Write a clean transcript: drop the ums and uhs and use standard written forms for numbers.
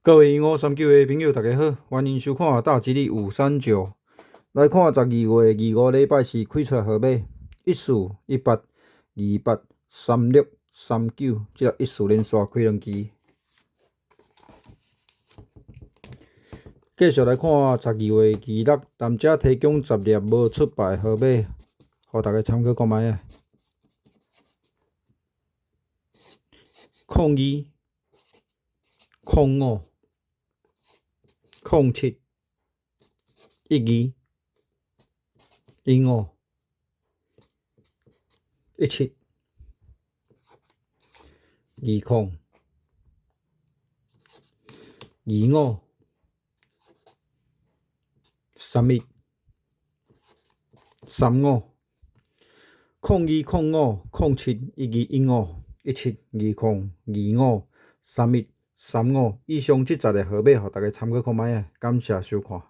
各位1539的朋友，大家好，欢迎收看大吉利539。来看12月25礼拜四开出来号码14、18、28、36、39，这个14连续开两期。继续来看12月26，谈者提供10粒无出牌号码，互大家参考看卖啊。02、05、07、12、15、17、20、25、31、35、02、05、07、12、15、17、20、25、31、35，以上这10个号码，互大家参考看卖啊。感谢收看。